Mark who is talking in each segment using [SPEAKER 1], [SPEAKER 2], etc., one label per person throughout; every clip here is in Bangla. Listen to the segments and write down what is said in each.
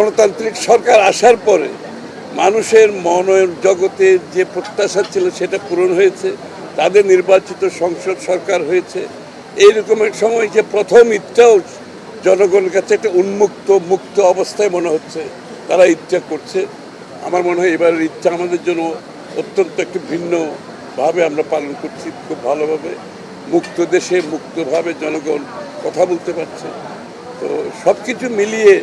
[SPEAKER 1] গণতান্ত্রিক সরকার আসার পরে মানুষের মনের জগতে যে প্রত্যাশা ছিল সেটা পূরণ হয়েছে, তাদের নির্বাচিত সংসদ সরকার হয়েছে। এইরকম এক সময় যে প্রথম ঈদটাও জনগণের কাছে একটা মুক্ত অবস্থায় মনে হচ্ছে, তারা ঈদটা করছে। আমার মনে হয় এবারের ঈদটা আমাদের জন্য অত্যন্ত একটু ভিন্নভাবে আমরা পালন করছি, খুব ভালোভাবে। মুক্ত দেশে মুক্তভাবে জনগণ কথা বলতে পারছে। তো সব কিছু মিলিয়ে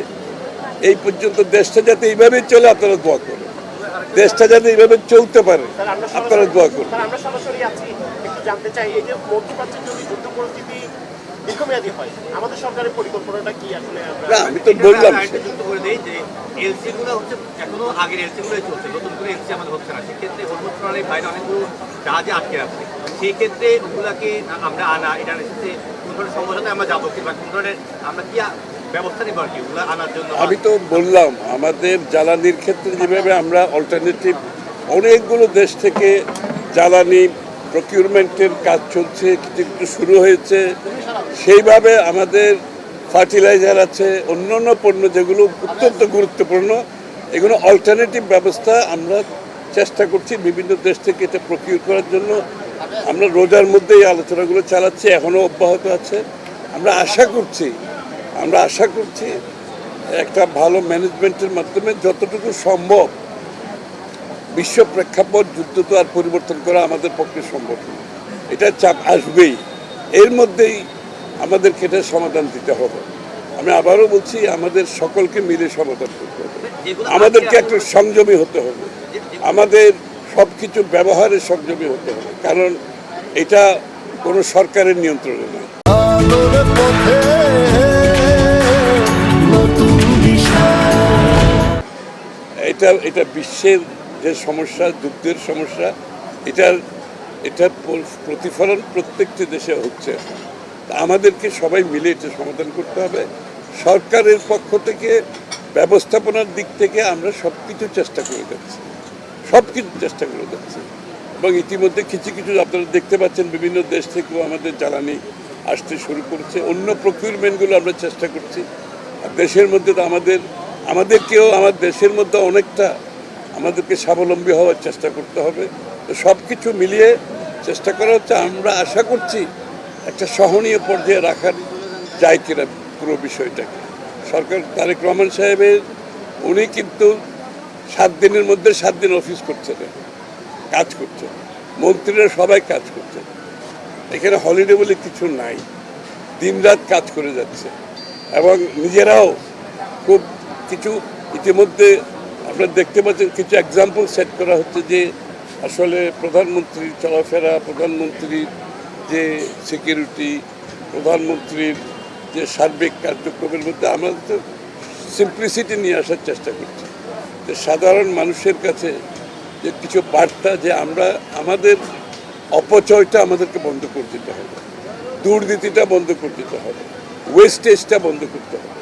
[SPEAKER 1] এই পর্যন্ত দেশটা যাতে এইভাবে চলে আপনারা দোয়া করেন, দেশটা যাতে এইভাবে চলতে পারে আপনারা দোয়া করুন।
[SPEAKER 2] আমরা সরাসরি আছি, একটু জানতে চাই এই যে মধ্যপ্রাচ্যের যদি যুদ্ধ পরিস্থিতি দীর্ঘমেয়াদী হয়, আমাদের সরকারের পরিকল্পনাটা কি? আসলে
[SPEAKER 1] না, আমি তো বললাম
[SPEAKER 3] যুক্ত করে দেই যে এলসি গুলো হচ্ছে এখনো আগের এলসি গুলোই চলছে, নতুন করে এলসি আমাদের হচ্ছে না। সেক্ষেত্রে হরমুজ প্রণালীর বাইরে অনেকগুলো জাহাজে আটকে রাখছে। সেই ক্ষেত্রে ওগুলাকে আমরা আনা, এটা এসেছে কোন ধরনের সমঝোতায় আমরা যাবো কিংবা কোন ধরনের আমরা কি ব্যবস্থা নিব আর কি ওগুলো আনার জন্য?
[SPEAKER 1] আমি তো বললাম আমাদের জ্বালানির ক্ষেত্রে যেভাবে আমরা অল্টারনেটিভ অনেকগুলো দেশ থেকে জ্বালানি প্রকিউরমেন্টের কাজ চলছে, কিছু শুরু হয়েছে, সেইভাবে আমাদের ফার্টিলাইজার আছে, অন্যান্য পণ্য যেগুলো অত্যন্ত গুরুত্বপূর্ণ, এগুলো অল্টারনেটিভ ব্যবস্থা আমরা চেষ্টা করছি বিভিন্ন দেশ থেকে এটা প্রকিউর করার জন্য। আমরা রোজার মধ্যে এই আলোচনাগুলো চালাচ্ছি, এখনও অব্যাহত আছে। আমরা আশা করছি একটা ভালো ম্যানেজমেন্টের মাধ্যমে যতটুকু সম্ভব বিশ্ব প্রেক্ষাপট, যুদ্ধ তো আর পরিবর্তন করা আমাদের পক্ষে সম্ভব নয়, এটা চাপ আসবেই। এর মধ্যেই আমাদেরকে এটা সমাধান দিতে হবে। আমি আবারও বলছি, আমাদের সকলকে মিলে সমাধান করতে হবে, আমাদেরকে একটু সংযমী হতে হবে, আমাদের সব কিছু ব্যবহারে সংযমী হতে হবে, কারণ এটা কোনো সরকারের নিয়ন্ত্রণে নয়। এটা বিশ্বের যে সমস্যা, যুদ্ধের সমস্যা, এটার প্রতিফলন প্রত্যেকটি দেশে হচ্ছে। আমাদেরকে সবাই মিলে এটা সমাধান করতে হবে। সরকারের পক্ষ থেকে ব্যবস্থাপনার দিক থেকে আমরা সব কিছু চেষ্টা করে যাচ্ছি, এবং ইতিমধ্যে কিছু আপনারা দেখতে পাচ্ছেন বিভিন্ন দেশ থেকেও আমাদের জ্বালানি আসতে শুরু করছে। অন্য প্রকিউরমেন্টগুলো আমরা চেষ্টা করছি। আর দেশের মধ্যে তো আমাদেরকেও আমার দেশের মধ্যে অনেকটা আমাদেরকে স্বাবলম্বী হওয়ার চেষ্টা করতে হবে। তো সব কিছু মিলিয়ে চেষ্টা করা হচ্ছে। আমরা আশা করছি একটা সহনীয় পর্যায়ে রাখার যায় কিনা পুরো বিষয়টাকে। সরকার তারেক রহমান সাহেবের উনি কিন্তু 7 দিনের মধ্যে 7 দিন অফিস করছেন, কাজ করছেন, মন্ত্রীরা সবাই কাজ করছেন। এখানে হলিডে বলে কিছু নাই, দিনরাত কাজ করে যাচ্ছে, এবং নিজেরাও খুব কিছু ইতিমধ্যে আপনারা দেখতে পাচ্ছেন কিছু এক্সাম্পল সেট করা হচ্ছে যে আসলে প্রধানমন্ত্রীর চলাফেরা, প্রধানমন্ত্রীর যে সিকিউরিটি, প্রধানমন্ত্রীর যে সার্বিক কার্যক্রমের মধ্যে আমরা তো সিম্পলিসিটি নিয়ে আসার চেষ্টা করছি, যে সাধারণ মানুষের কাছে যে কিছু বার্তা, যে আমাদের অপচয়টা আমাদেরকে বন্ধ করে দিতে হবে, দুর্নীতিটা বন্ধ করে দিতে হবে, ওয়েস্টেজটা বন্ধ করতে হবে।